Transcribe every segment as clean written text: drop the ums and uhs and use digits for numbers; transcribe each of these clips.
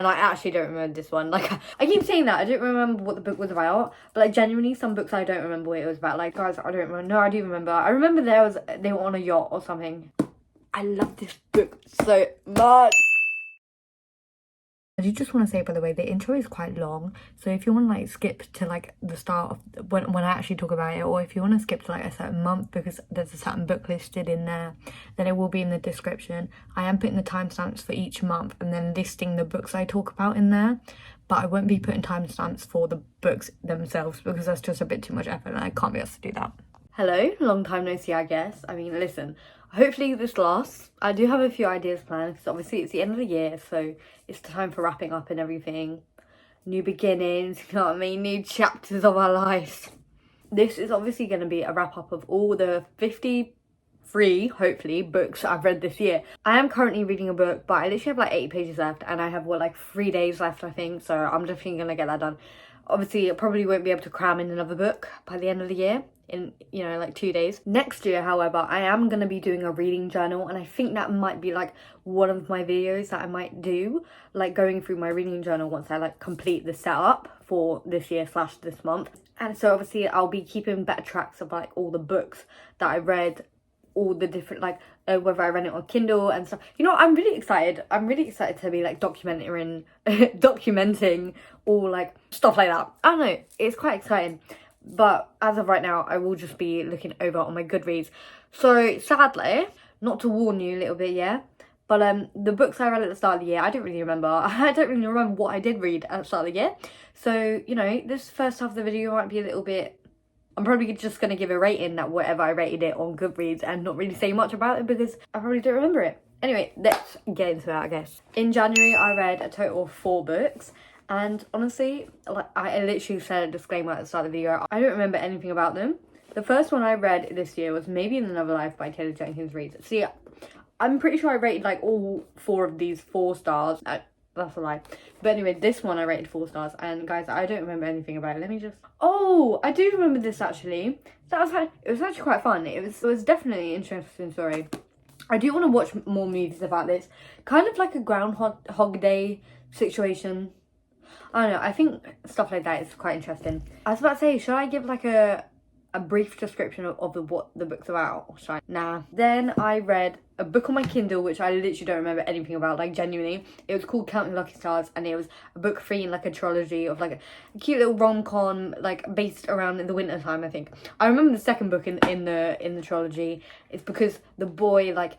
And I actually don't remember this one. Like, I keep saying that, I don't remember what the book was about. But like, genuinely, some books I don't remember what it was about. Like, guys, I don't remember. No, I do remember. I remember they were on a yacht or something. I love this book so much. I do just want to say, by the way, the intro is quite long, so if you want to like skip to like the start of when I actually talk about it, or if you want to skip to like a certain month because there's a certain book listed in there, then it will be in the description. I am putting the timestamps for each month and then listing the books I talk about in there, but I won't be putting timestamps for the books themselves because that's just a bit too much effort and I can't be asked to do that. Hello, long time no see, I guess. I mean, listen, hopefully this lasts. I do have a few ideas planned because obviously it's the end of the year, so it's time for wrapping up and everything. New beginnings, you know what I mean? New chapters of our lives. This is obviously going to be a wrap up of all the 53, hopefully, books I've read this year. I am currently reading a book, but I literally have like 80 pages left and I have, what, like 3 days left, I think. So I'm definitely going to get that done. Obviously, I probably won't be able to cram in another book by the end of the year. In, you know, like 2 days. Next year, however, I am going to be doing a reading journal, and I think that might be like one of my videos that I might do, like going through my reading journal once I like complete the setup for this year / this month. And so obviously I'll be keeping better tracks of like all the books that I read, all the different like whether I read it on Kindle and stuff. You know, I'm really excited to be like documenting all like stuff like that. I don't know, it's quite exciting. But as of right now, I will just be looking over on my Goodreads. So sadly, not to warn you a little bit, yeah, but the books I read at the start of the year, I don't really remember. I don't really remember what I did read at the start of the year. So, you know, this first half of the video might be a little bit, I'm probably just going to give a rating at whatever I rated it on Goodreads and not really say much about it because I probably don't remember it. Anyway, let's get into that, I guess. In January, I read a total of 4 books. And honestly, like I literally said a disclaimer at the start of the video, I don't remember anything about them. The first one I read this year was Maybe in Another Life by Taylor Jenkins Reid. See, I'm pretty sure I rated like all 4 of these 4 stars. That's a lie. But anyway, this one I rated 4 stars. And guys, I don't remember anything about it. Let me just... Oh, I do remember this actually. It was actually quite fun. It was definitely an interesting story. I do want to watch more movies about this. Kind of like a Groundhog Day situation. I don't know, I think stuff like that is quite interesting. I was about to say, should I give like a brief description of what the book's about? Or should I? Nah. Then I read a book on my Kindle, which I literally don't remember anything about, like genuinely. It was called Counting Lucky Stars, and it was a book 3 in like a trilogy of like a cute little rom-com, like based around in the winter time, I think. I remember the second book in the trilogy. It's because the boy, like,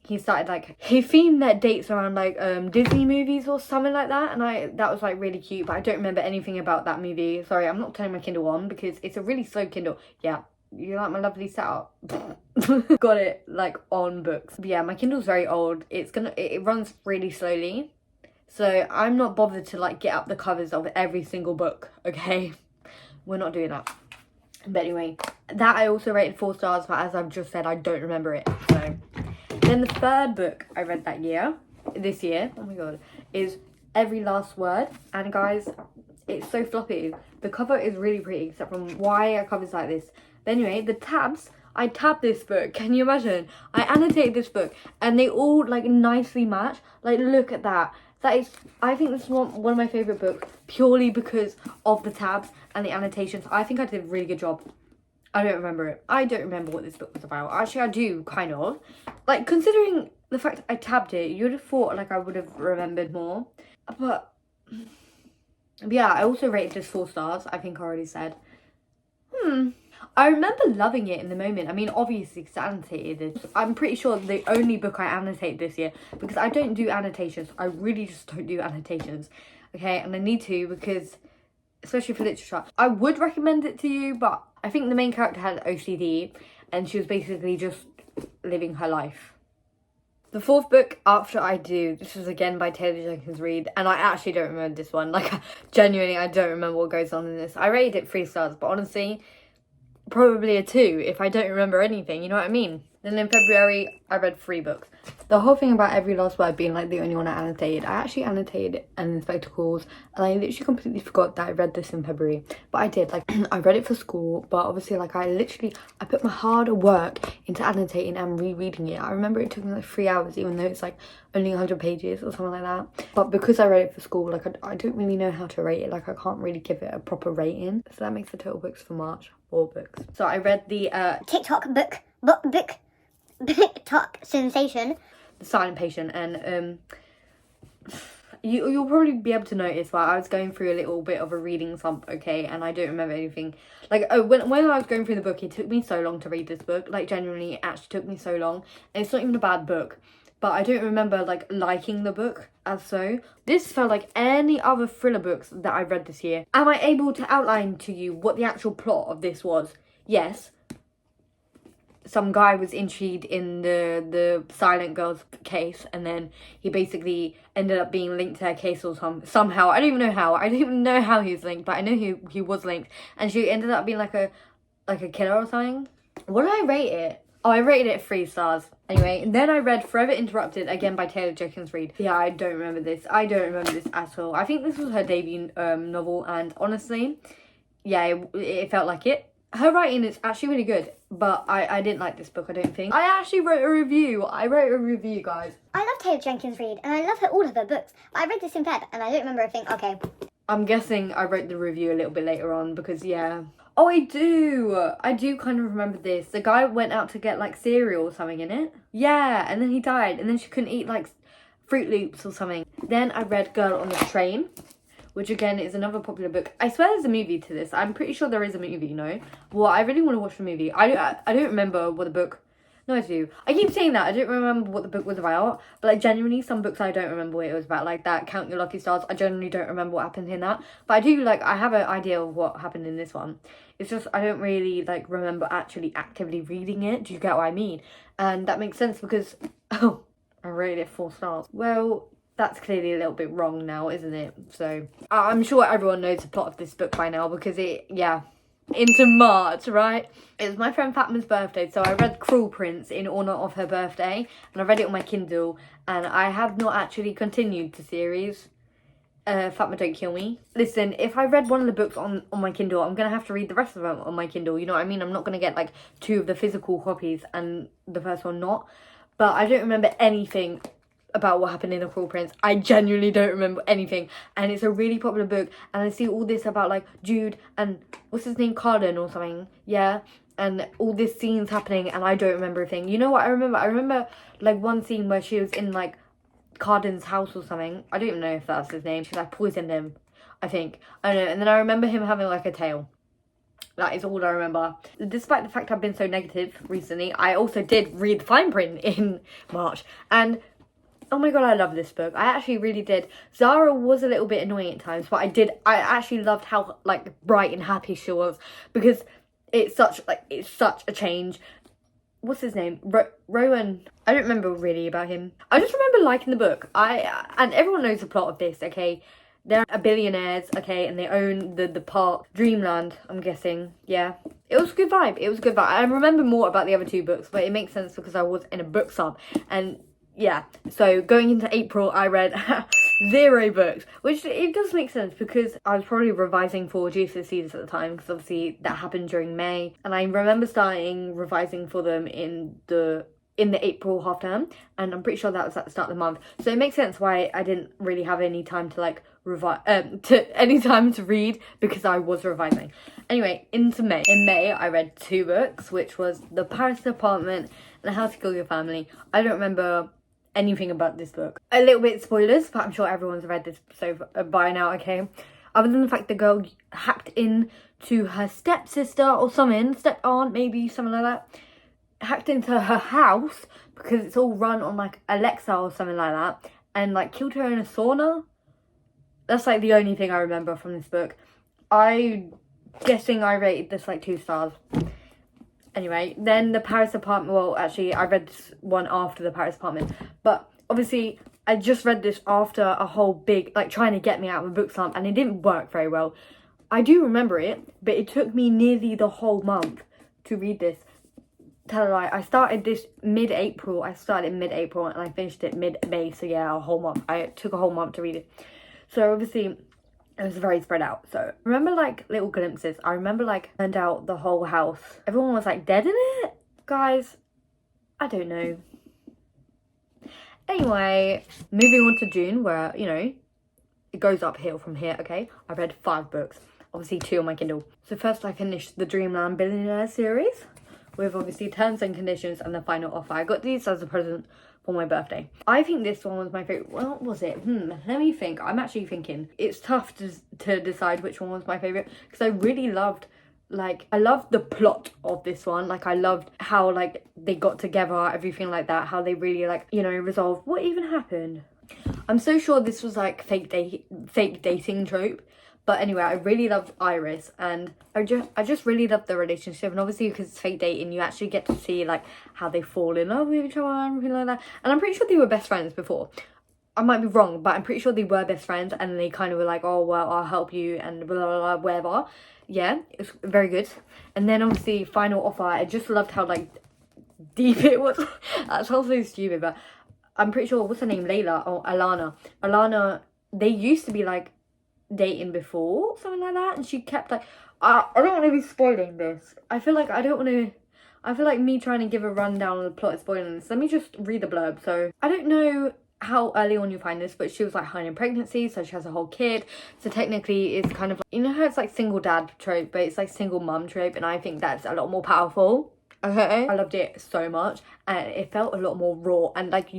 he started like, he themed their dates around like Disney movies or something like that, and that was like really cute, but I don't remember anything about that movie. Sorry, I'm not turning my Kindle on because it's a really slow Kindle. Yeah, you like my lovely setup? Got it like on books. But yeah, my Kindle's very old. It runs really slowly, so I'm not bothered to like get up the covers of every single book, okay? We're not doing that. But anyway, that I also rated 4 stars, but as I've just said, I don't remember it, so... Then the third book I read this year, oh my god, is Every Last Word. And guys, it's so floppy. The cover is really pretty, except from why a cover's like this. But anyway, the tabs, I tabbed this book. Can you imagine? I annotated this book and they all like nicely match. Like, look at that. I think this is one of my favourite books purely because of the tabs and the annotations. I think I did a really good job. I don't remember it. I don't remember what this book was about. Actually, I do, kind of. Like, considering the fact I tabbed it, you would have thought, like, I would have remembered more. But yeah, I also rated this 4 stars, I think I already said. I remember loving it in the moment. I mean, obviously, it's annotated. I'm pretty sure the only book I annotate this year, because I don't do annotations. I really just don't do annotations. Okay, and I need to because... especially for literature. I would recommend it to you, but I think the main character had OCD and she was basically just living her life. The 4th book, After I Do, this was again by Taylor Jenkins Reid, and I actually don't remember this one. Like, genuinely, I don't remember what goes on in this. I rated it 3 stars, but honestly, probably a 2 if I don't remember anything, you know what I mean? Then in February, I read 3 books. the whole thing about every last word being like the only one I annotated, I actually annotated and in spectacles, and I literally completely forgot that I read this in February. But I did, like, I read it for school, but obviously, like, I put my hard work into annotating and rereading it. I remember it took me like 3 hours, even though it's like only 100 pages or something like that. But because I read it for school, like, I don't really know how to rate it. Like, I can't really give it a proper rating. So that makes the total books for March 4 books. So I read the TikTok TikTok sensation, The Silent Patient, and you'll probably be able to notice that I was going through a little bit of a reading slump, okay, and I don't remember anything. Like, when I was going through the book, it took me so long to read this book. Like, genuinely, it actually took me so long. And it's not even a bad book, but I don't remember, like, liking the book as so. This felt like any other thriller books that I've read this year. Am I able to outline to you what the actual plot of this was? Yes. Some guy was intrigued in the silent girl's case, and then he basically ended up being linked to her case or somehow. I don't even know how. I don't even know how he was linked, but I know he was linked, and she ended up being like a killer or something. What did I rate it? Oh, I rated it 3 stars. Anyway, and then I read Forever Interrupted, again by Taylor Jenkins Reid. Yeah, I don't remember this. I don't remember this at all. I think this was her debut novel, and honestly, yeah, it felt like it. Her writing is actually really good, but I didn't like this book, I don't think. I actually wrote a review. I wrote a review, guys. I love Taylor Jenkins Reid, and I love all of her books. But I read this in Feb, and I don't remember a thing. Okay. I'm guessing I wrote the review a little bit later on, because, yeah. Oh, I do kind of remember this. The guy went out to get, like, cereal or something in it. Yeah, and then he died, and then she couldn't eat, like, Fruit Loops or something. Then I read Girl on the Train, which again is another popular book. I swear there's a movie to this. I'm pretty sure there is a movie, you know? Well, I really want to watch the movie. I don't remember what the book... No, I do. I keep saying that. I don't remember what the book was about. But, like, genuinely, some books I don't remember what it was about. Like, that Count Your Lucky Stars. I generally don't remember what happened in that. But I do, like, I have an idea of what happened in this one. It's just, I don't really, like, remember actually actively reading it. Do you get what I mean? And that makes sense because... Oh, I rated it 4 stars. Well... That's clearly a little bit wrong now, isn't it? So, I'm sure everyone knows the plot of this book by now because into March, right? It was my friend Fatma's birthday, so I read Cruel Prince in honour of her birthday, and I read it on my Kindle, and I have not actually continued the series. Fatma, don't kill me. Listen, if I read one of the books on my Kindle, I'm going to have to read the rest of them on my Kindle, you know what I mean? I'm not going to get, like, 2 of the physical copies and the first one not. But I don't remember anything about what happened in The Cruel Prince. I genuinely don't remember anything, and it's a really popular book, and I see all this about, like, Jude and what's his name, Carden or something, yeah, and all these scenes happening, and I don't remember a thing. You know what I remember like one scene where she was in, like, Carden's house or something. I don't even know if that's his name. She, like, poisoned him, I think. I don't know. And then I remember him having, like, a tail. That is all I remember. Despite the fact I've been so negative recently, I also did read the fine print in March, and oh my god, I love this book. I actually really did. Zara was a little bit annoying at times, but I actually loved how, like, bright and happy she was, because it's such a change. What's his name? Rowan. I don't remember really about him. I just remember liking the book. And everyone knows the plot of this, okay? They're billionaires, okay, and they own the park Dreamland, I'm guessing. Yeah. It was a good vibe. I remember more about the other 2 books, but it makes sense because I was in a book slump, and yeah, so going into April, I read 0 books, which it does make sense because I was probably revising for GCSEs at the time, because obviously that happened during May, and I remember starting revising for them in the April half term, and I'm pretty sure that was at the start of the month, so it makes sense why I didn't really have any time to, like, any time to read, because I was revising. Anyway, into May. In May, I read 2 books, which was The Paris Apartment and How to Kill Your Family. I don't remember anything about this book. A little bit spoilers, but I'm sure everyone's read this by now, okay? Other than the fact the girl hacked into her stepsister or something, step-aunt maybe, something like that, hacked into her house because it's all run on, like, Alexa or something like that, and, like, killed her in a sauna. That's, like, the only thing I remember from this book. I'm guessing I rated this, like, 2 stars. Anyway, then The Paris Apartment. Well, actually, I read this one after The Paris Apartment. But obviously, I just read this after a whole big, like, trying to get me out of a book slump. And it didn't work very well. I do remember it, but it took me nearly the whole month to read this. tell a lie, I started this mid-April. I started mid-April and I finished it mid-May. So yeah, a whole month. I took a whole month to read it. So obviously it was very spread out. So I remember like little glimpses. I remember like turned out the whole house. Everyone was like dead in it. Guys, I don't know. Anyway, moving on to June, where, you know, it goes uphill from here, okay? I read 5 books. Obviously 2 on my Kindle. So first I finished the Dreamland Billionaire series with obviously Terms and Conditions and the Final Offer. I got these as a present for my birthday. I think this one was my favourite. What was it? Let me think. I'm actually thinking. It's tough to decide which one was my favourite because I really loved, like, I loved the plot of this one. Like, I loved how, like, they got together, everything like that. How they really, like, you know, resolved what even happened. I'm so sure this was, like, fake dating trope. But anyway, I really loved Iris, and I just really loved the relationship. And obviously, because it's fake dating, you actually get to see like how they fall in love with each other and everything like that. And I'm pretty sure they were best friends before. I might be wrong, but I'm pretty sure they were best friends, and they kind of were like, oh well, I'll help you and blah blah blah, whatever. Yeah, it's very good. And then obviously, Final Offer. I just loved how like deep it was. That sounds so stupid, but I'm pretty sure, what's her name, Layla or Alana. They used to be like dating before, something like that, and she kept like, I don't want to be spoiling this. I feel like me trying to give a rundown of the plot is spoiling this. Let me just read the blurb. So I don't know how early on you find this, but she was like hiding pregnancy, so she has a whole kid. So technically it's kind of like, you know how it's like single dad trope, but it's like single mum trope, and I think that's a lot more powerful. Okay, I loved it so much, and it felt a lot more raw, and like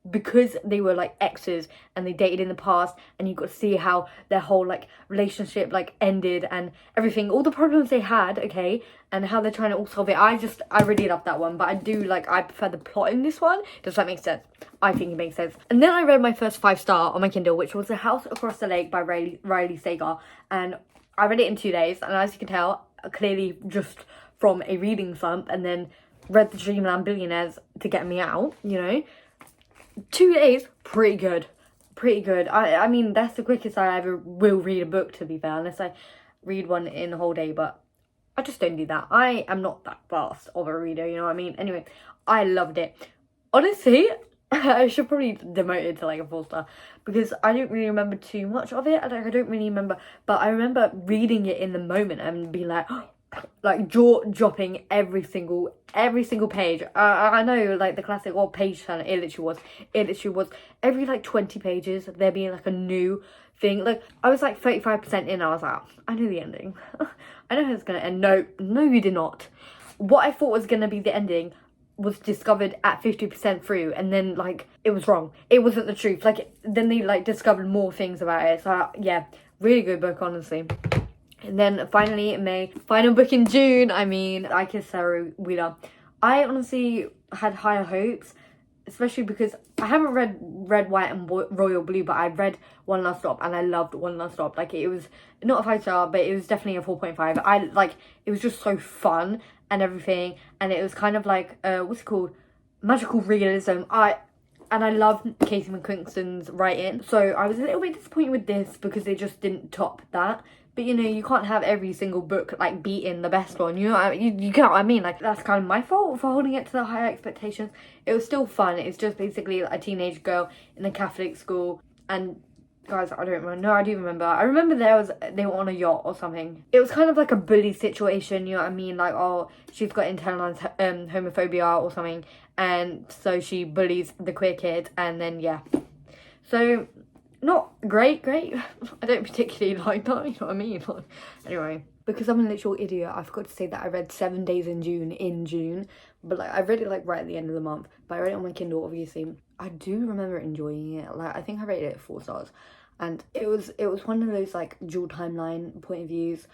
because they were like exes and they dated in the past, and you got to see how their whole like relationship like ended and everything, all the problems they had, okay, and how they're trying to all solve it. I really love that one, but I prefer the plot in this one. Does that make sense? I think it makes sense. And then I read my first 5-star on my Kindle, which was The House Across the Lake by Riley Sager, and I read it in 2 days, and as you can tell, clearly just from a reading slump, and then read the Dreamland Billionaires to get me out, you know. 2 days, pretty good. I mean, that's the quickest I ever will read a book, to be fair, unless I read one in a whole day, but I just don't do that. I am not that fast of a reader, you know what I mean? Anyway, I loved it. Honestly, I should probably demote it to like a 4-star, because I don't really remember too much of it. I don't really remember, but I remember reading it in the moment and being like jaw dropping every single page. I know, like the classic page turner. It literally was every like 20 pages there being like a new thing. Like I was like 35% in. I was like, I know the ending. I know how it's gonna end. No, you did not. What I thought was gonna be the ending was discovered at 50% through, and then like it was wrong. It wasn't the truth. Like then they like discovered more things about it. So yeah, really good book, honestly. And then finally in May, final book in June, I mean, I Kissed Sarah Wheeler. I honestly had higher hopes, especially because I haven't read Red, White and Royal Blue, but I've read One Last Stop, and I loved One Last Stop. Like, it was not a 5-star, but it was definitely a 4.5. It was just so fun and everything, and it was kind of like, what's it called? Magical realism. And I loved Casey McQuiston's writing, so I was a little bit disappointed with this because they just didn't top that. But, you know, you can't have every single book, like, beating the best one, you know? You get what I mean? Like, that's kind of my fault for holding it to the higher expectations. It was still fun. It's just basically a teenage girl in a Catholic school. And, guys, I don't remember. No, I do remember. I remember they were on a yacht or something. It was kind of like a bully situation, you know what I mean? Like, oh, she's got internalized homophobia or something. And so she bullies the queer kid. And then, yeah. So not great. I don't particularly like that, you know what I mean? Like, anyway, because I'm a literal idiot, I forgot to say that I read 7 Days in June, but like I read it like right at the end of the month, but I read it on my Kindle, obviously. I do remember enjoying it. Like, I think I rated it 4 stars, and it was one of those like dual timeline point of views.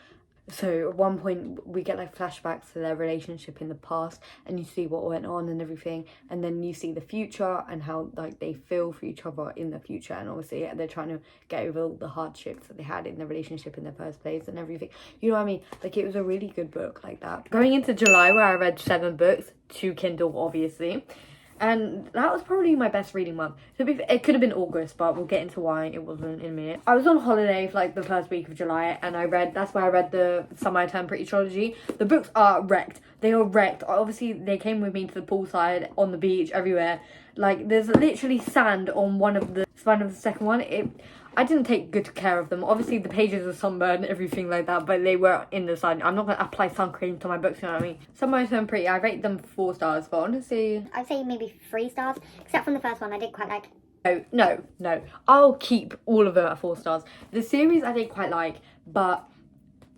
So at one point we get like flashbacks to their relationship in the past, and you see what went on and everything, and then you see the future and how like they feel for each other in the future, and obviously they're trying to get over all the hardships that they had in the relationship in the first place and everything, you know what I mean? Like, it was a really good book like that. Going into July, where I read 7 books, 2 Kindle obviously, And that was probably my best reading month. It could have been August, but we'll get into why it wasn't in a minute. I was on holiday for like the first week of July, and that's where I read the Summer I Turned Pretty trilogy. The books are wrecked. They are wrecked. Obviously, they came with me to the poolside, on the beach, everywhere. Like, there's literally sand on one of the spine of the second one. I didn't take good care of them. Obviously, the pages were sunburned, everything like that, but they were in the sun. I'm not going to apply sun cream to my books, you know what I mean? Summer I Turned Pretty, I rate them 4 stars, but honestly... I'd say maybe 3 stars, except from the first one I did quite like. No. I'll keep all of them at 4 stars. The series I did quite like, but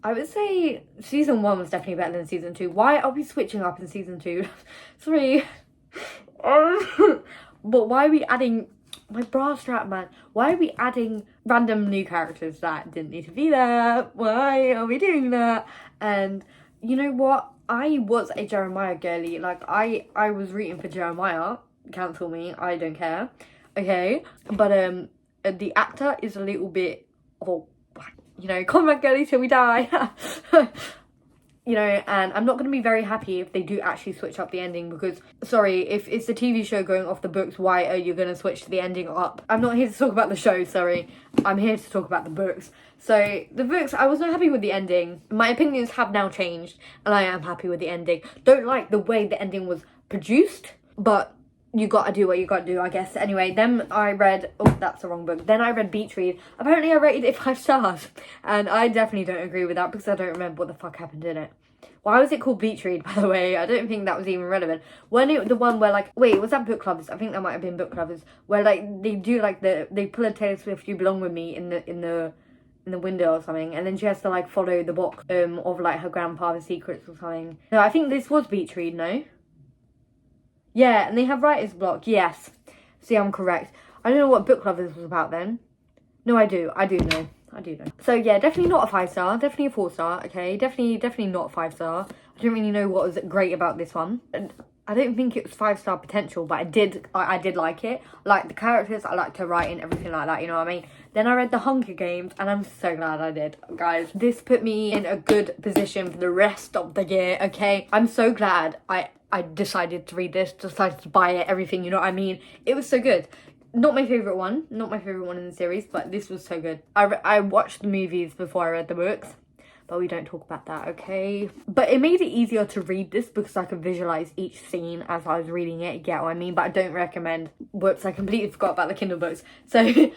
I would say season 1 was definitely better than season 2. Why are we switching up in season 2? 3. But why are we adding... My bra strap, man. Why are we adding random new characters that didn't need to be there? Why are we doing that? And you know what? I was a Jeremiah girly. Like, I was rooting for Jeremiah. Cancel me. I don't care. Okay? But, the actor is a little bit... Oh, you know, combat girly till we die. You know, and I'm not going to be very happy if they do actually switch up the ending because, sorry, if it's a TV show going off the books, why are you going to switch the ending up? I'm not here to talk about the show, sorry. I'm here to talk about the books. So, the books, I was not happy with the ending. My opinions have now changed, and I am happy with the ending. Don't like the way the ending was produced, but you gotta do what you gotta do, I guess. Anyway, then I read... Oh, that's the wrong book. Then I read Beach Read. Apparently, I rated it 5 stars. And I definitely don't agree with that because I don't remember what the fuck happened in it. Why was it called Beach Read, by the way? I don't think that was even relevant. When it the one where, like... Wait, was that Book Clubbers? I think that might have been Book Clubbers. Where, like, they do, like, they pull a Taylor Swift You Belong With Me in the window or something. And then she has to, like, follow the box of, like, her grandfather's secrets or something. No, I think this was Beach Read, no? Yeah, and they have writer's block, yes. See, I'm correct. I don't know what Book Lovers was about then. No, I do know. So, yeah, definitely not a 5 star. Definitely a 4 star, okay? Definitely not a 5 star. I don't really know what was great about this one. I don't think it was 5 star potential, but I did like it. I liked the characters, I liked her writing, everything like that, you know what I mean? Then I read The Hunger Games, and I'm so glad I did, guys. This put me in a good position for the rest of the year, okay? I'm so glad I decided to read this, decided to buy it, everything, you know what I mean? It was so good. Not my favourite one in the series, but this was so good. I watched the movies before I read the books, but we don't talk about that, okay? But it made it easier to read this because I could visualise each scene as I was reading it, you get what I mean? But I don't recommend books. I completely forgot about the Kindle books. So,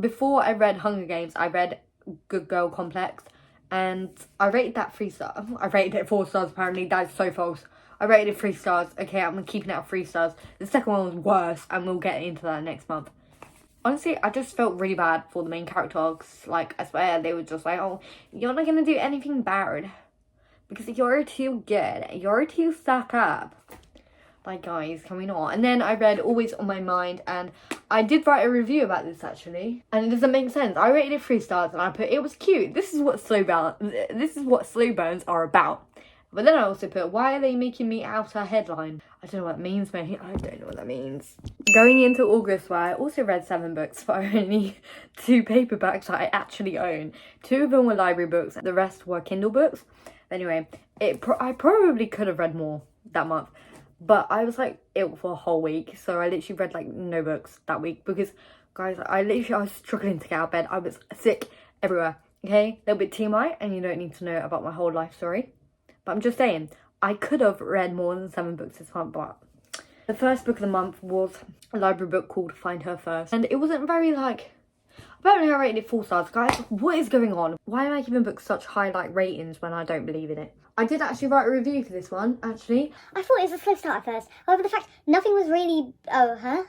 before I read Hunger Games, I read Good Girl Complex, and I rated that 3 stars. I rated it 4 stars, apparently. That is so false. I rated it 3 stars. Okay, I'm keeping it at 3 stars. The second one was worse, and we'll get into that next month. Honestly, I just felt really bad for the main characters. Like, I swear, they were just like, oh, you're not gonna do anything bad. Because you're too good. You're too stuck up. Like, guys, can we not? And then I read Always On My Mind, and I did write a review about this, actually. And it doesn't make sense. I rated it 3 stars, and I put, it was cute. This is what slow burns are about. But then I also put, why are they making me out a headline? I don't know what that means, mate. I don't know what that means. Going into August, where I also read 7 books, but only 2 paperbacks that I actually own. 2 of them were library books, the rest were Kindle books. Anyway, I probably could have read more that month. But I was, like, ill for a whole week. So I literally read, like, no books that week. Because, guys, I was struggling to get out of bed. I was sick everywhere. Okay? A little bit TMI, and you don't need to know about my whole life story. But I'm just saying, I could have read more than 7 books this month, but the first book of the month was a library book called Find Her First. And it wasn't very, like... Apparently I rated it 4 stars. Guys, what is going on? Why am I giving books such high, like, ratings when I don't believe in it? I did actually write a review for this one, actually. I thought it was a slow start at first. However, the fact nothing was really... Oh, huh?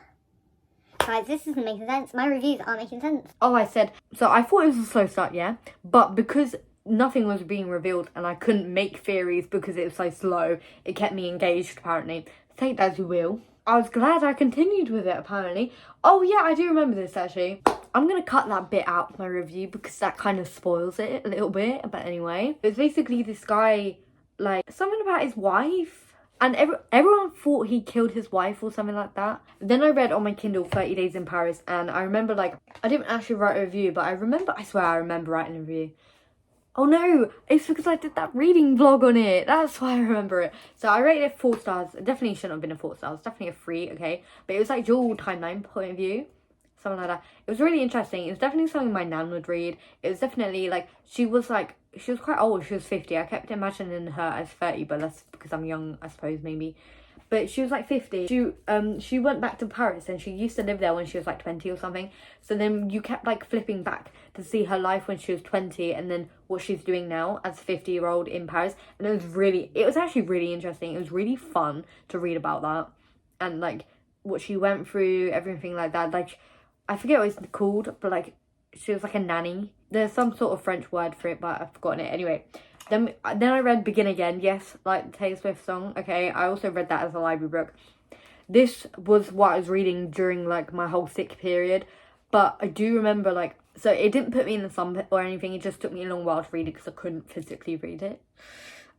Guys, this isn't making sense. My reviews aren't making sense. Oh, I said... So I thought it was a slow start, yeah? But because nothing was being revealed and I couldn't make theories because it was so slow, it kept me engaged, apparently. Take that as you will. I was glad I continued with it, apparently. Oh, yeah, I do remember this, actually. I'm going to cut that bit out of my review because that kind of spoils it a little bit. But anyway, it's basically this guy, like, something about his wife. And everyone thought he killed his wife or something like that. Then I read on my Kindle 30 Days in Paris. And I remember, like, I didn't actually write a review, but I swear I remember writing a review. Oh no, it's because I did that reading vlog on it. That's why I remember it. So I rated it 4 stars. It definitely shouldn't have been a 4 stars. Definitely a 3, okay? But it was like dual timeline point of view. Something like that. It was really interesting. It was definitely something my nan would read. It was definitely like, she was quite old. She was 50. I kept imagining her as 30, but that's because I'm young, I suppose, maybe. But she was like 50. She went back to Paris and she used to live there when she was like 20 or something. So then you kept like flipping back to see her life when she was 20 and then what she's doing now as a 50-year-old in Paris. And it was actually really interesting. It was really fun to read about that and like what she went through, everything like that. Like, I forget what it's called, but like she was like a nanny. There's some sort of French word for it, but I've forgotten it. Anyway, then I read Begin Again. Yes, like the Taylor Swift song. Okay, I also read that as a library book. This was what I was reading during like my whole sick period. But I do remember like, so it didn't put me in the sun or anything. It just took me a long while to read it because I couldn't physically read it.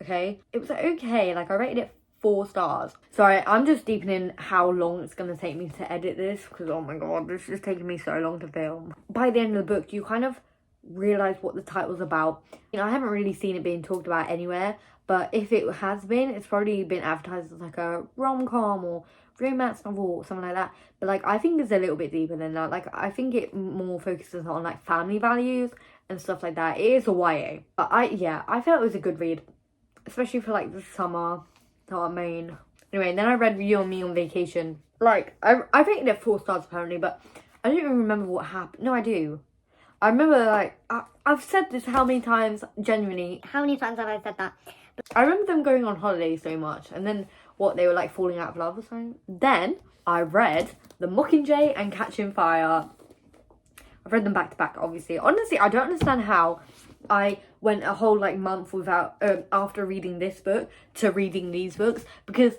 Okay, it was okay. Like I rated it 4 stars. Sorry, I'm just deepening how long it's gonna take me to edit this because oh my god, this is taking me so long to film. By the end of the book, you kind of realize what the title's about. You know, I haven't really seen it being talked about anywhere, but if it has been, it's probably been advertised as like a rom-com or romance novel or something like that. But like, I think it's a little bit deeper than that. Like, I think it more focuses on like family values and stuff like that. It is a YA, but I felt it was a good read, especially for like the summer. Not main. Anyway, then I read You and Me on Vacation. Like, I rated it 4 stars apparently, but I don't even remember what happened. No, I do. I remember, like, I've said this how many times, genuinely. How many times have I said that? I remember them going on holiday so much, and then, they were, like, falling out of love or something. Then, I read The Mockingjay and Catching Fire. I've read them back to back, obviously. Honestly, I don't understand how I went a whole, like, month without, after reading this book to reading these books, because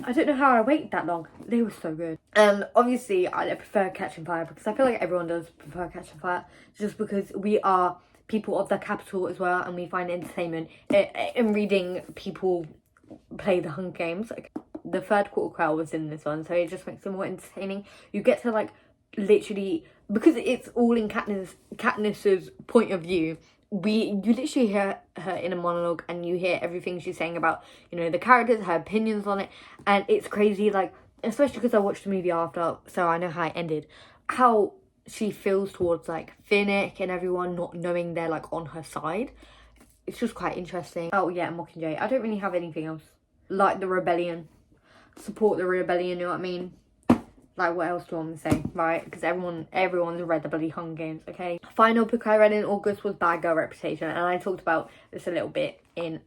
I don't know how I waited that long. They were so good. Obviously, I prefer Catching Fire because I feel like everyone does prefer Catching Fire just because we are people of the capital as well and we find entertainment in reading people play the Hunger Games. Like, the third quarter quell was in this one, so it just makes it more entertaining. You get to, like, literally, because it's all in Katniss's point of view, you literally hear her in a monologue and you hear everything she's saying about, you know, the characters, her opinions on it, and it's crazy, like, especially because I watched the movie after, so I know how it ended, how she feels towards, like, Finnick and everyone not knowing they're, like, on her side. It's just quite interesting. Oh, yeah, Mockingjay. I don't really have anything else. Like the rebellion. Support the rebellion, you know what I mean? Like, what else do I want to say, right? Because everyone's read the bloody Hunger Games, okay? Final book I read in August was Bad Girl Reputation, and I talked about this a little bit in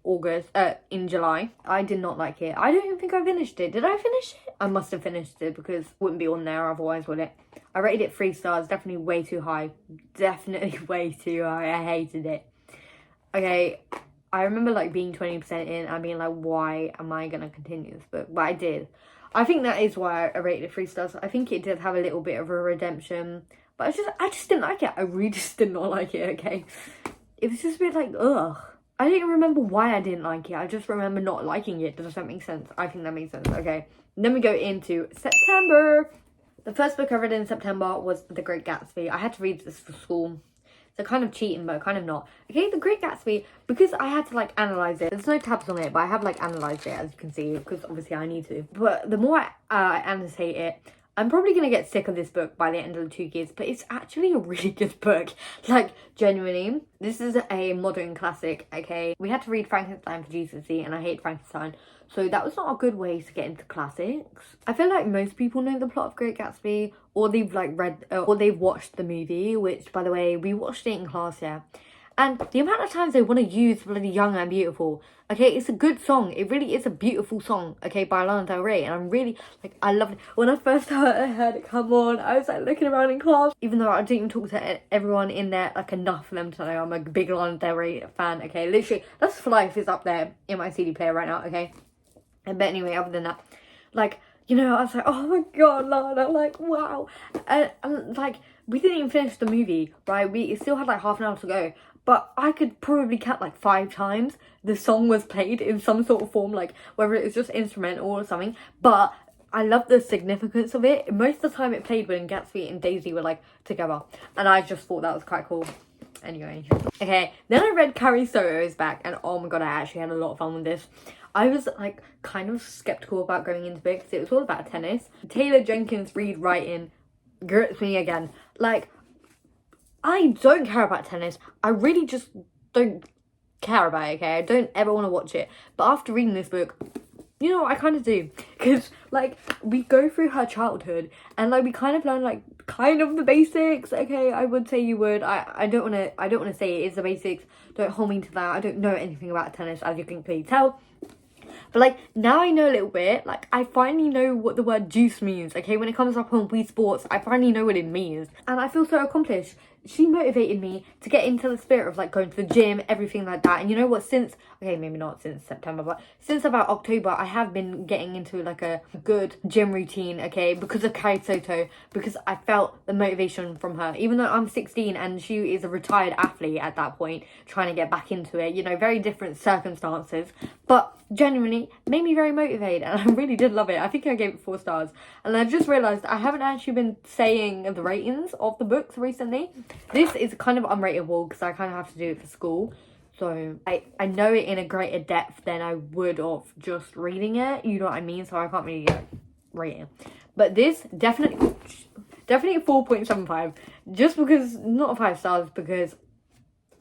in July. I did not like it. I don't even think I finished it. Did I finish it? I must have finished it because it wouldn't be on there otherwise, would it? I rated it 3 stars, definitely way too high. Definitely way too high. I hated it. Okay, I remember, like, being 20% in and being like, why am I going to continue this book? But I did. I think that is why I rated it 3 stars. I think it did have a little bit of a redemption. But I just didn't like it. I really just did not like it, okay? It was just a bit like, ugh. I don't even remember why I didn't like it. I just remember not liking it. Does that make sense? I think that makes sense, okay? And then we go into September. The first book I read in September was The Great Gatsby. I had to read this for school. So kind of cheating, but kind of not. Okay, The Great Gatsby, because I had to, like, analyse it. There's no tabs on it, but I have, like, analysed it, as you can see, because obviously I need to. But the more I annotate it, I'm probably going to get sick of this book by the end of the 2 years, but it's actually a really good book. Like, genuinely. This is a modern classic, okay? We had to read Frankenstein for GCSE, and I hate Frankenstein. So that was not a good way to get into classics. I feel like most people know the plot of Great Gatsby, or they've, like, read, or they've watched the movie, which, by the way, we watched it in class, yeah. And the amount of times they want to use bloody Young and Beautiful, okay, it's a good song. It really is a beautiful song, okay, by Lana Del Rey. And I'm really, like, I loved it. When I first heard it come on, I was, like, looking around in class. Even though I didn't even talk to everyone in there, like, enough for them to know I'm a big Lana Del Rey fan, okay. Literally, That's for Life is up there in my CD player right now, okay. But anyway, other than that, like, you know, I was like, oh my god, Lana, like, wow. And like, we didn't even finish the movie, right? We still had, like, half an hour to go. But I could probably count, like, 5 times the song was played in some sort of form, like, whether it was just instrumental or something. But I love the significance of it. Most of the time it played when Gatsby and Daisy were, like, together. And I just thought that was quite cool. Anyway. Okay, then I read Carrie Soto's back, and oh my god, I actually had a lot of fun with this. I was like kind of skeptical about going into it because it was all about tennis. Taylor Jenkins Reid writing grits me again. Like, I don't care about tennis. I really just don't care about it, okay? I don't ever want to watch it. But after reading this book, you know what, I kind of do. Because, like, we go through her childhood and, like, we kind of learn, like, kind of the basics, okay? I would say you would. I don't want to say it is the basics. Don't hold me to that. I don't know anything about tennis, as you can clearly tell. But, like, now I know a little bit. Like, I finally know what the word juice means, okay? When it comes up on Wii Sports, I finally know what it means. And I feel so accomplished. She motivated me to get into the spirit of, like, going to the gym, everything like that. And you know what? Since, okay, maybe not since September, but since about October, I have been getting into, like, a good gym routine, okay? Because of Carrie Soto. Because I felt the motivation from her. Even though I'm 16 and she is a retired athlete at that point, trying to get back into it. You know, very different circumstances. But genuinely made me very motivated, and I really did love it. I think I gave it 4 stars. And I just realised I haven't actually been saying the ratings of the books recently. This is kind of unrateable because I kind of have to do it for school. So I know it in a greater depth than I would of just reading it. You know what I mean? So I can't really rate it. But this definitely 4.75. Just because, not 5 stars because,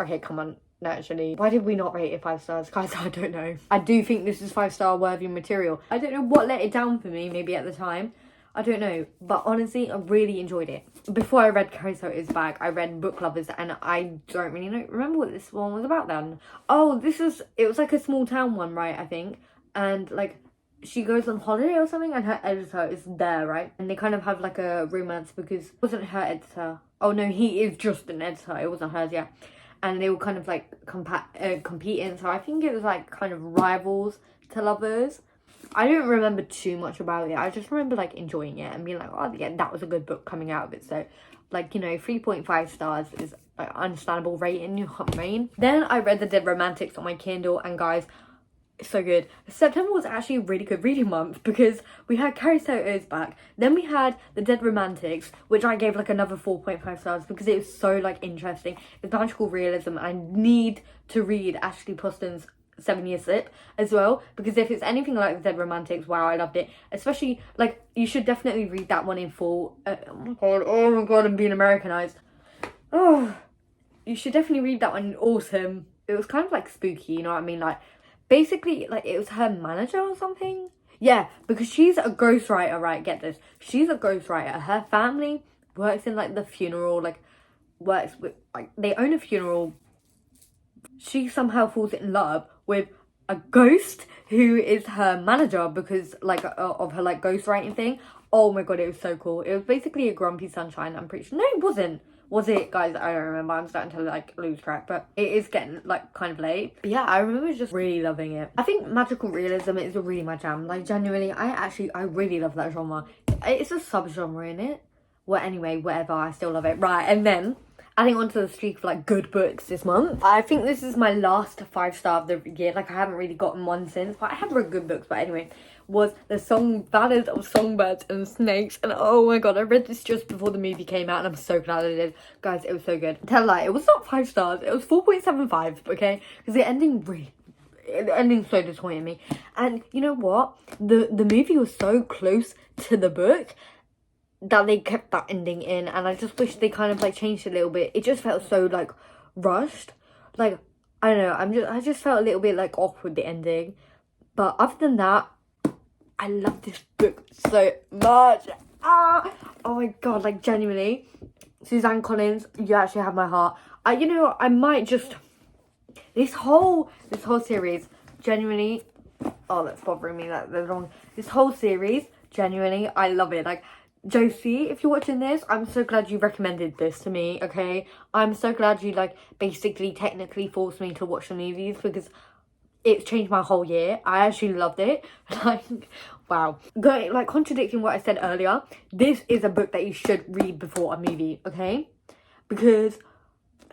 okay, come on. Actually, why did we not rate it 5 stars? Guys, I don't know. I do think this is 5-star worthy material. I don't know what let it down for me, maybe at the time. I don't know. But honestly, I really enjoyed it. Before I read Carrie Soto's back, I read Book Lovers, and I don't really remember what this one was about then. Oh, it was like a small town one, right, I think. And like, she goes on holiday or something, and her editor is there, right? And they kind of have like a romance because it wasn't her editor. Oh no, he is just an editor. It wasn't hers, yeah. And they were kind of like competing, so I think it was like kind of rivals to lovers. I don't remember too much about it. I just remember like enjoying it and being like, oh yeah, that was a good book coming out of it. So like, you know, 3.5 stars is like understandable rating, you know what I mean? Then I read The Dead Romantics on my Kindle, and guys, it's so good. September was actually a really good reading month because we had Carrie Soto's back. Then we had The Dead Romantics, which I gave like another 4.5 stars because it was so like interesting. It's magical realism. I need to read Ashley Poston's 7-Year Slip as well, because if it's anything like The Dead Romantics, wow, I loved it. Especially, like, you should definitely read that one in full. Oh my god, I'm being Americanized. Oh, you should definitely read that one in autumn. It was kind of like spooky, you know what I mean? Like, basically, like, it was her manager or something. Yeah, because she's a ghostwriter, right? Get this. She's a ghostwriter. Her family works in, like, the funeral, like, works with, like, they own a funeral. She somehow falls in love with a ghost who is her manager because, like, of her, like, ghostwriting thing. Oh my god, it was so cool. It was basically a Grumpy Sunshine, I'm pretty sure. No, it wasn't. Was it, guys? I don't remember. I'm starting to like lose track, but it is getting like kind of late. But yeah, I remember just really loving it. I think magical realism is really my jam. Like, genuinely, I really love that genre. It's a sub-genre in it. Well, anyway, whatever, I still love it. Right, and then adding onto the streak of like good books this month, I think this is my last 5-star of the year. Like, I haven't really gotten one since, but I have read good books. But anyway, was The Ballads of Songbirds and Snakes, and oh my god, I read this just before the movie came out, and I'm so glad I did. Guys, it was so good. Tell a lie, it was not 5 stars, it was 4.75, okay? Because the ending so disappointed me. And you know what? The movie was so close to the book that they kept that ending in, and I just wish they kind of like changed it a little bit. It just felt so like rushed. Like, I don't know, I just felt a little bit like off with the ending. But other than that, I love this book so much. Oh my god, like, genuinely, Suzanne Collins, you actually have my heart. You know, I might just, this whole series, genuinely, oh, that's bothering me, like, the wrong, this whole series, genuinely, I love it. Like, Josie, if you're watching this, I'm so glad you recommended this to me, okay? I'm so glad you, like, basically technically forced me to watch the movies, because it's changed my whole year. I actually loved it. Like, wow. Like, contradicting what I said earlier, this is a book that you should read before a movie, okay? Because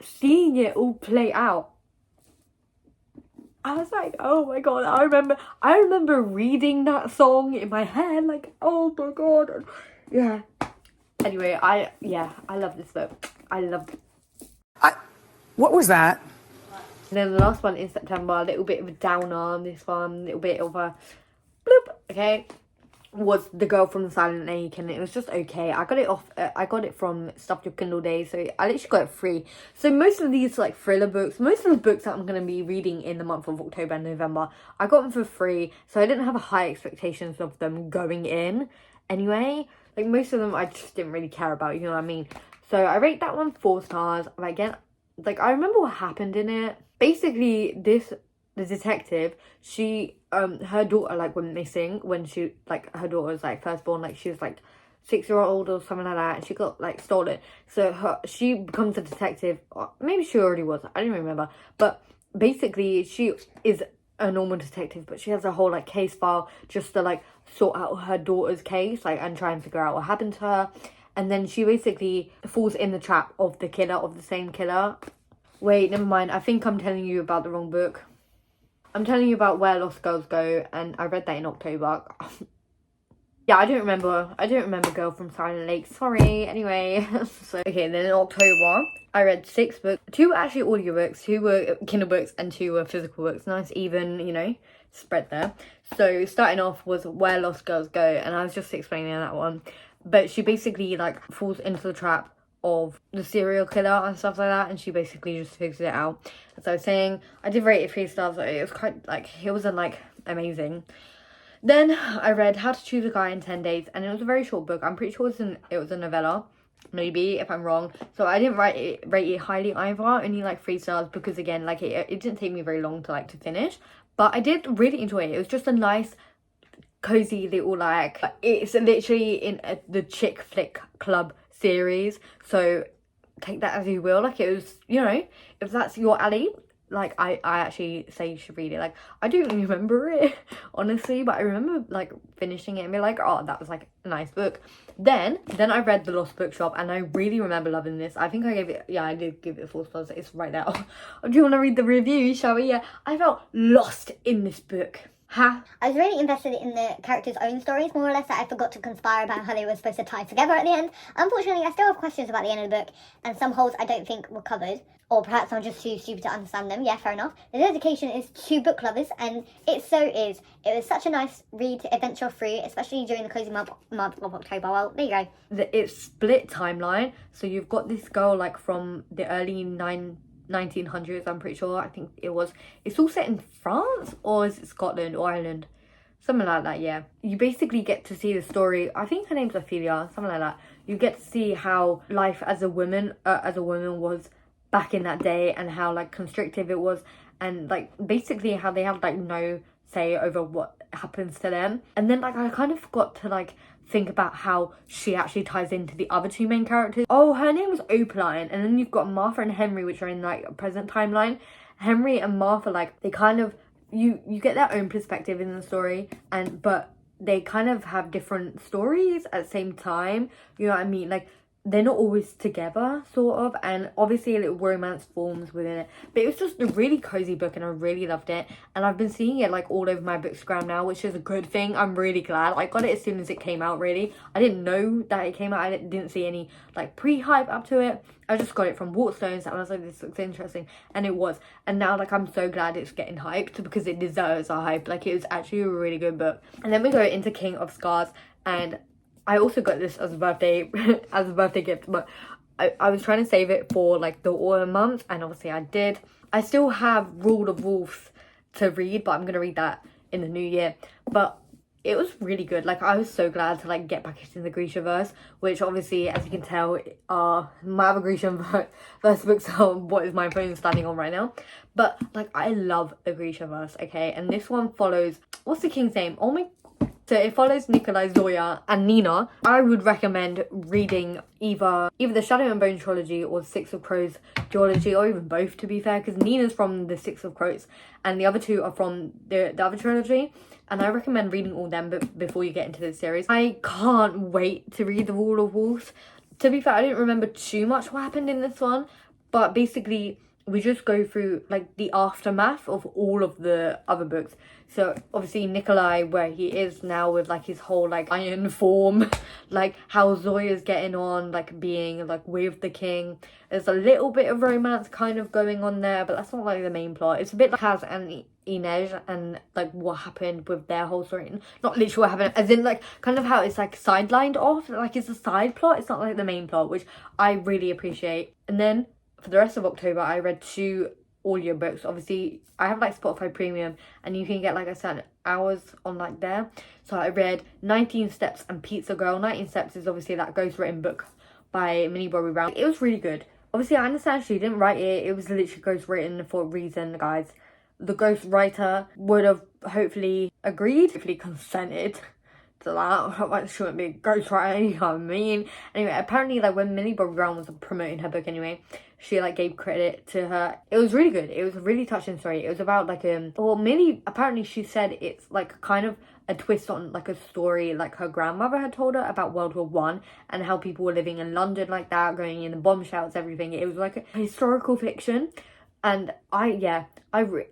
seeing it all play out, I was like, oh my god, I remember reading that song in my head, like, oh my god. Yeah. Anyway, I love this book. I loved it. What was that? And then the last one in September, a little bit of a downer. This one, a little bit of a bloop, okay, was The Girl from the Silent Lake, and it was just okay. I got it from Stuff Your Kindle Day, so I literally got it free. So most of these like thriller books, most of the books that I'm going to be reading in the month of October and November, I got them for free, so I didn't have high expectations of them going in anyway. Like most of them I just didn't really care about, you know what I mean? So I rate that one 4 stars. Again, like I remember what happened in it. Basically, the detective, she her daughter like went missing when she like her daughter was like first born, like she was like 6-year-old or something like that, and she got like stolen. So she becomes a detective, or maybe she already was, I don't remember, but basically she is a normal detective, but she has a whole like case file just to like sort out her daughter's case, like, and try and figure out what happened to her. And then she basically falls in the trap of the killer, of the same killer. Wait, never mind. I think I'm telling you about the wrong book. I'm telling you about Where Lost Girls Go, and I read that in October. Yeah, I don't remember Girl from Silent Lake. Sorry. Anyway, so okay, then in October, I read 6 books. 2 were actually audiobooks, 2 were Kindle books, and 2 were physical books. Nice, even, you know, spread there. So starting off was Where Lost Girls Go, and I was just explaining that one. But she basically like falls into the trap of the serial killer and stuff like that, and she basically just figures it out. As I was saying, I did rate it 3 stars. It was quite like, it wasn't like amazing. Then I read How to Choose a Guy in 10 Days, and it was a very short book. I'm pretty sure it was a novella, maybe, if I'm wrong. So I didn't rate it highly either, only like 3 stars, because again, like it didn't take me very long to finish. But I did really enjoy it. It was just a nice cozy little like, it's literally in the chick flick club series, so take that as you will. Like, it was, you know, if that's your alley, like I actually say you should read it. Like, I don't remember it honestly, but I remember like finishing it and being like, oh, that was like a nice book. Then I read The Lost Bookshop, and I really remember loving this. I think I gave it, yeah, I did give it 4 stars. It's right now. Do you want to read the review, shall we? Yeah, I felt lost in this book. I was really invested in the characters' own stories, more or less, that I forgot to conspire about how they were supposed to tie together at the end. Unfortunately, I still have questions about the end of the book, and some holes I don't think were covered. Or perhaps I'm just too stupid to understand them. Yeah, fair enough. The dedication is to book lovers, and it so is. It was such a nice read to adventure through, especially during the cozy month of October. Well, there you go. It's split timeline, so you've got this girl like from the early 1900s, I'm pretty sure. I think it's all set in France, or is it Scotland or Ireland, something like that. Yeah, you basically get to see the story. I think her name's Ophelia, something like that. You get to see how life as a woman was back in that day, and how like constrictive it was, and like basically how they have like no say over what happens to them. And then like I kind of forgot to like think about how she actually ties into the other 2 main characters. Oh, her name was Opaline, and then you've got Martha and Henry, which are in like a present timeline. Henry and Martha, like, they kind of, you get their own perspective in the story, but they kind of have different stories at the same time, you know what I mean? Like, they're not always together, sort of, and obviously a little romance forms within it. But it was just a really cozy book, and I really loved it. And I've been seeing it like all over my bookstagram now, which is a good thing. I'm really glad. I got it as soon as it came out, really. I didn't know that it came out. I didn't see any like pre-hype up to it. I just got it from Waterstones, and I was like, this looks interesting, and it was. And now like I'm so glad it's getting hyped, because it deserves a hype. Like, it was actually a really good book. And then we go into King of Scars, and I also got this as a birthday gift, but I was trying to save it for like the autumn month, and obviously I did. I still have Rule of Wolves to read, but I'm gonna read that in the new year. But it was really good. Like, I was so glad to like get back into the Grishaverse, which obviously, as you can tell, my other Grishaverse books are what is my phone standing on right now. But like, I love the Grishaverse, okay? And this one follows, what's the king's name? Oh my. So it follows Nikolai, Zoya, and Nina. I would recommend reading either the Shadow and Bone trilogy or Six of Crows duology, or even both, to be fair, because Nina's from the Six of Crows and the other 2 are from the other trilogy. And I recommend reading all them before you get into this series. I can't wait to read the Rule of Wolves. To be fair, I didn't remember too much what happened in this one, but basically we just go through like the aftermath of all of the other books. So obviously Nikolai, where he is now with like his whole like iron form, like how Zoya's getting on, like being like with the king. There's a little bit of romance kind of going on there, but that's not like the main plot. It's a bit like Kaz and Inej and like what happened with their whole story. Not literally what happened, as in like kind of how it's like sidelined off, like it's a side plot. It's not like the main plot, which I really appreciate. And then for the rest of October, I read 2 audiobooks. Obviously, I have like Spotify Premium, and you can get like a certain hours on like there. So I read 19 Steps and Pizza Girl. 19 Steps is obviously that ghostwritten book by Minnie Bobby Brown. It was really good. Obviously, I understand she didn't write it. It was literally ghostwritten for a reason, guys. The ghostwriter would have hopefully agreed, hopefully consented to that. Like, she wouldn't be a ghostwriter, you know what I mean? Anyway, apparently, like, when Millie Bobby Brown was promoting her book anyway, she, like, gave credit to her. It was really good. It was a really touching story. It was about, like, well, Millie, apparently, she said it's, like, kind of a twist on, like, a story, like, her grandmother had told her about World War One and how people were living in London like that, going in the bomb shelters, everything. It was, like, a historical fiction. And I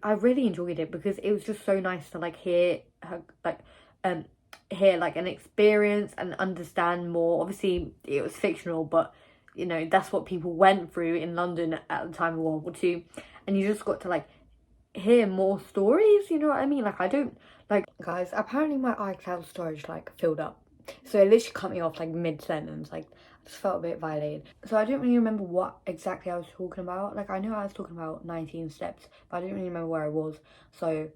really enjoyed it because it was just so nice to, like, hear her, like, hear like an experience and understand more. Obviously it was fictional, but you know, that's what people went through in London at the time of World War II, and you just got to like hear more stories, you know what I mean? Like, I don't, like, guys, apparently my iCloud storage like filled up, so it literally cut me off like mid-sentence. Like, I just felt a bit violated. So I don't really remember what exactly I was talking about. Like, I knew I was talking about 19 Steps, but I didn't really remember where I was. So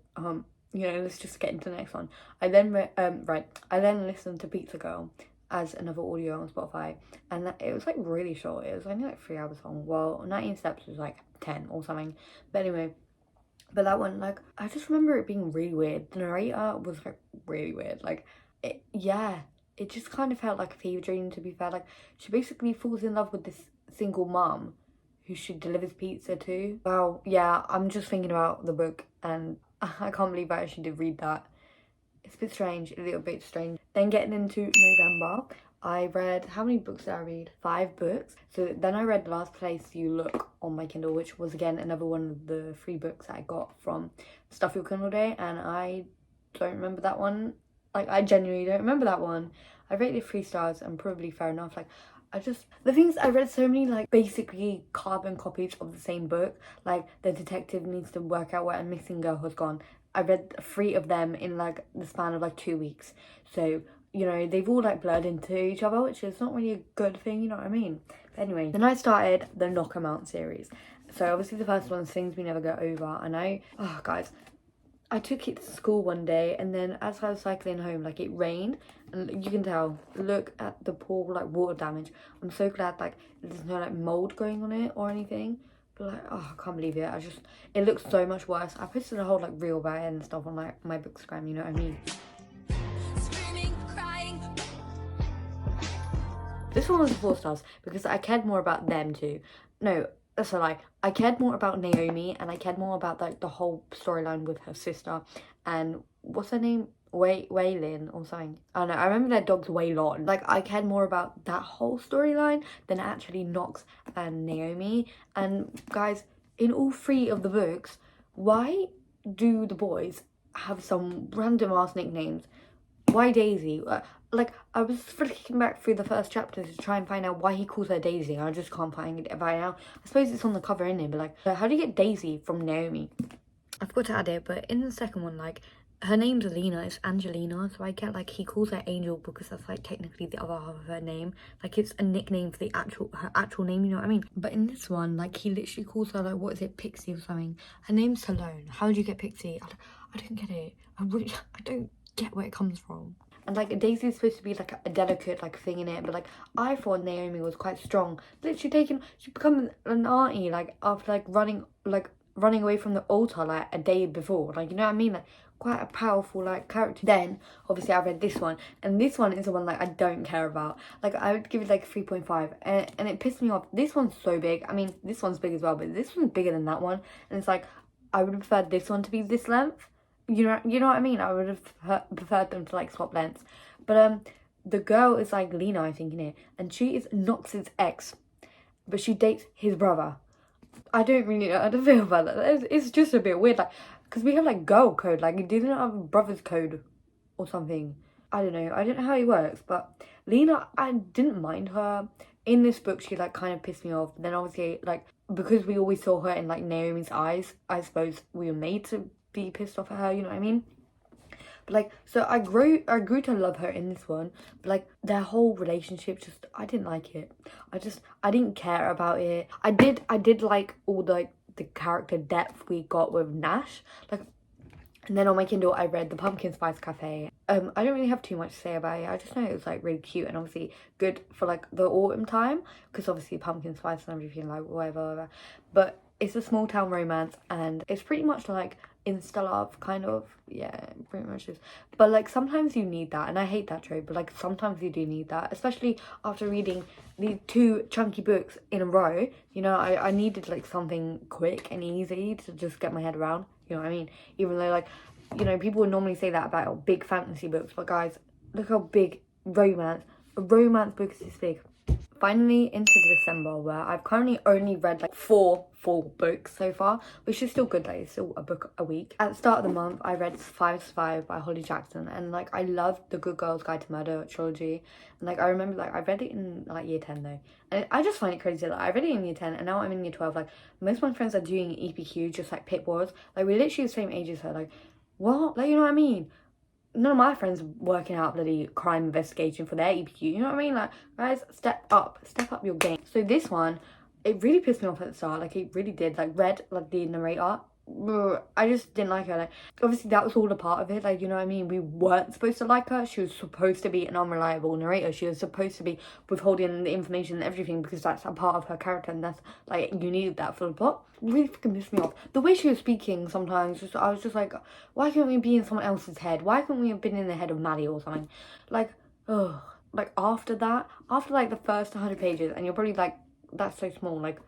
you know, let's just get into the next one. I then I then listened to Pizza Girl as another audio on Spotify, and it was like really short. It was only like 3 hours long. Well, 19 Steps was like 10 or something. But anyway, but that one, like, I just remember it being really weird. The narrator was like really weird. Like, it just kind of felt like a fever dream, to be fair. Like, she basically falls in love with this single mom who she delivers pizza to. Well, yeah, I'm just thinking about the book, and I can't believe I actually did read that. It's a bit strange, a little bit strange. Then getting into November, I read, how many books did I read? 5 books. So then I read Last Place You Look on my Kindle, which was again another one of the free books that I got from Stuff Your Kindle Day, and I don't remember that one. Like, I genuinely don't remember that one. I rated 3 stars, and probably fair enough. Like, the things, I read so many like basically carbon copies of the same book. Like, the detective needs to work out where a missing girl has gone. I read 3 of them in like the span of like 2 weeks. So, you know, they've all like blurred into each other, which is not really a good thing, you know what I mean? But anyway, then I started the Knock 'Em Out series. So obviously the first one's Things We Never Get Over, and oh guys, I took it to school one day, and then as I was cycling home, like, it rained, and you can tell, look at the poor like water damage. I'm so glad like there's no like mold going on it or anything, but like, oh, I can't believe it. It looks so much worse. I posted a whole like reel about it and stuff on like my bookstagram, you know what I mean? Screaming, crying. This one was 4 stars because I cared more about them too. No, that's a lie. I cared more about Naomi, and I cared more about like the whole storyline with her sister and what's her name? Waylin or something. I don't know. I remember their dog's Waylon. Like, I cared more about that whole storyline than actually Knox and Naomi. And guys, in all 3 of the books, why do the boys have some random ass nicknames? Why Daisy? Like, I was flicking back through the first chapter to try and find out why he calls her Daisy. I just can't find it right now. I suppose it's on the cover, isn't it? But like, how do you get Daisy from Naomi? I forgot to add it, but in the second one, like, her name's Alina, it's Angelina, so I get like he calls her Angel because that's like technically the other half of her name. Like, it's a nickname for her actual name, you know what I mean? But in this one, like, he literally calls her like, what is it, Pixie or something. Her name's Salone. How did you get Pixie? I don't get it. I don't get where it comes from. And like, Daisy is supposed to be like a delicate like thing in it, but like, I thought Naomi was quite strong. Literally she become an auntie like after like running away from the altar like a day before. Like, you know what I mean? Like, quite a powerful like character. Then obviously I read this one, and this one is the one like I don't care about. Like, I would give it like 3.5, and it pissed me off. This one's so big. I mean, this one's big as well, but this one's bigger than that one, and it's like, I would have preferred this one to be this length. You know what I mean? I would have preferred them to like swap lengths. But the girl is like Lena, I think, in it, and she is Knox's ex, but she dates his brother. I don't really know how to feel about that. It's just a bit weird, like, because we have like girl code, like, it doesn't have brother's code or something. I don't know. I don't know how it works, but Lena, I didn't mind her. In this book, she like kind of pissed me off. Then obviously, like, because we always saw her in like Naomi's eyes, I suppose we were made to be pissed off at her, you know what I mean? But like, so I grew to love her in this one, but like their whole relationship, just, I didn't like it. I didn't care about it. I did like all the character depth we got with Nash, like. And then on my Kindle, I read The Pumpkin Spice Cafe. I don't really have too much to say about it. I just know it was like really cute and obviously good for like the autumn time, because obviously pumpkin spice and everything, like whatever. But it's a small town romance and it's pretty much like insta love, kind of. Yeah, pretty much is. But like sometimes you need that, and I hate that trope, but like sometimes you do need that, especially after reading these 2 chunky books in a row. You know, I needed like something quick and easy to just get my head around. You know what I mean? Even though, like, you know, people would normally say that about big fantasy books, but guys, look how big a romance book is this big. Finally into December, where I've currently only read like 4 full books so far, which is still good, like it's still a book a week. At the start of the month, I read 5 by Holly Jackson, and like I loved the Good Girl's Guide to Murder trilogy. And like I remember, like I read it in like year 10 though, and I just find it crazy. Like I read it in year 10 and now I'm in year 12. Like most of my friends are doing EPQ, just like Pip was. Like we're literally the same age as her. Like what? Like, you know what I mean? None of my friends working out bloody crime investigation for their EPQ, you know what I mean? Like, guys, step up your game. So this one, it really pissed me off at the start, like it really did. Like read like the narrator, I just didn't like her. Like obviously that was all a part of it, like, you know what I mean? We weren't supposed to like her. She was supposed to be an unreliable narrator. She was supposed to be withholding the information and everything, because that's a part of her character, and that's like, you needed that for the plot. Really fucking pissed me off. The way she was speaking sometimes, just, I was just like, why couldn't we be in someone else's head? Why couldn't we have been in the head of Maddie or something? Like, ugh. Like after that, after like the first 100 pages, and you're probably like, that's so small, like,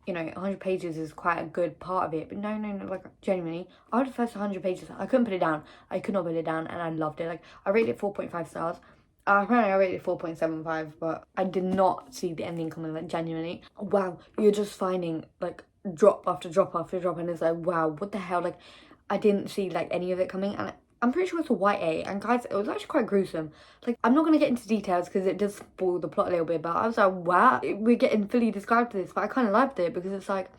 you know, 100 pages is quite a good part of it. But no, like, genuinely, after the first 100 pages, I couldn't put it down. I could not put it down, and I loved it. Like, I rated it 4.5 stars. Apparently I rated 4.75, but I did not see the ending coming, like, genuinely. Wow, you're just finding, like, drop after drop after drop, and it's like, wow, what the hell? Like, I didn't see, like, any of it coming, and I'm pretty sure it's a YA, and guys, it was actually quite gruesome. Like, I'm not going to get into details because it does spoil the plot a little bit, but I was like, wow, we're getting fully described to this, but I kind of liked it because it's like,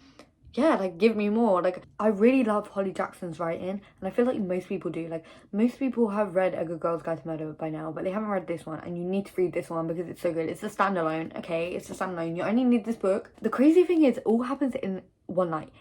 yeah, like, give me more. Like, I really love Holly Jackson's writing, and I feel like most people do. Like, most people have read A Good Girl's Guide to Murder by now, but they haven't read this one, and you need to read this one because it's so good. It's a standalone, okay? It's a standalone. You only need this book. The crazy thing is, it all happens in one night.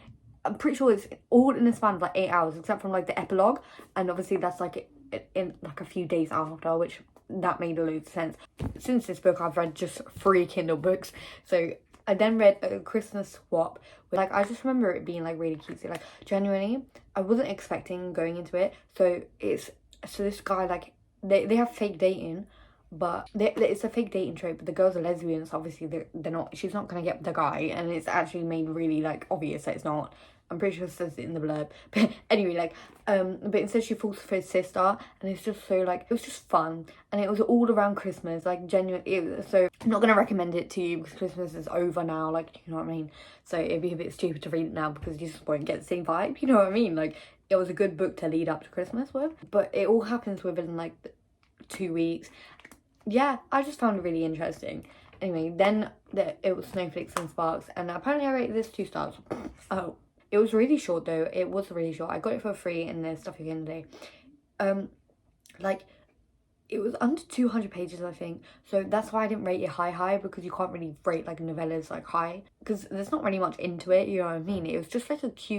I'm pretty sure it's all in a span of like 8 hours, except from like the epilogue, and obviously that's like in like a few days after, which that made a lot of sense. Since this book, I've read just 3 Kindle books. So I then read A Christmas Swap. Like, I just remember it being like really cutesy. Like, genuinely, I wasn't expecting going into it. So this guy, like, they have fake dating, but it's a fake dating trope, but the girls are lesbians, so obviously they're not, she's not gonna get the guy, and it's actually made really like obvious that it's not. I'm pretty sure it says it in the blurb, but anyway, like, but instead she falls for his sister, and it's just so, like, it was just fun, and it was all around Christmas, like, genuinely. So I'm not gonna recommend it to you because Christmas is over now, like, you know what I mean? So it'd be a bit stupid to read it now because you just won't get the same vibe, you know what I mean? Like, it was a good book to lead up to Christmas with, but it all happens within like 2 weeks. Yeah, I just found it really interesting. Anyway, then it was Snowflakes and Sparks, and apparently I rated this 2 stars. Oh, it was really short though. It was really short. I got it for free in the Stuff You Can Day. Like, it was under 200 pages, I think. So that's why I didn't rate it high, because you can't really rate like novellas like high, because there's not really much into it, you know what I mean? It was just like a cute